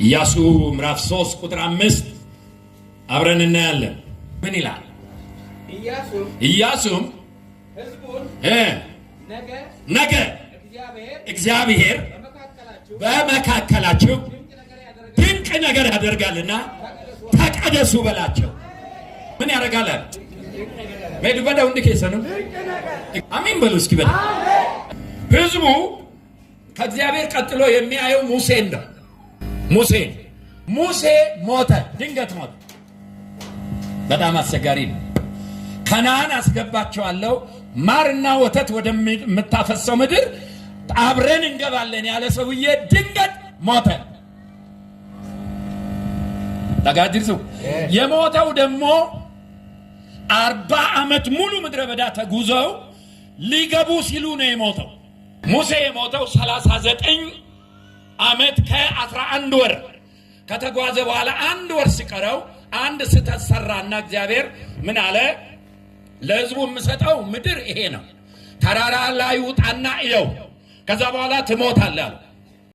ኢያሱ ምዕራፍ 3 ቁጥር 5 አብረን እናያለን። ምን ይላል? ኢያሱም ሕዝቡን ነገ እግዚአብሔር በመካከላችሁ ድንቅ ነገር ያደርጋልና ተቀደሱ በላቸው። ምን ያደርጋል? በደው እንድከሰኑ አሜን በሉ እስኪ በሉ። ሕዝቡ ከእግዚአብሔር ቀጥሎ የሚያየው ሙሴን ነው። ሙሴ ሞተ፣ ድንገት ሞተ። በጣም አስቸጋሪ ነው። ከነዓን አስገባቸዋለሁ ማርና ወተት ወደምታፈሰው ምድር አብረን እንገባለን ያለ ሰውዬ ድንገት ሞተ። ተጋድርሱ የሞተው ደግሞ 40 ዓመት ሙሉ ምድረ በዳ ተጉዘው ሊገቡ ሲሉ ነው የሞተው። ሙሴ የሞተው 39 ዓመት ከ11 ወር ከተጓዘ በኋላ 1 ወር ሲቀረው አንድ ስህተት ሰራና እግዚአብሔር ምን አለ? ለሕዝቡ የምሰጠው ምድር ይሄ ነው፣ ተራራ ላይ ውጣና እየው፣ ከዛ በኋላ ትሞታለህ አለ።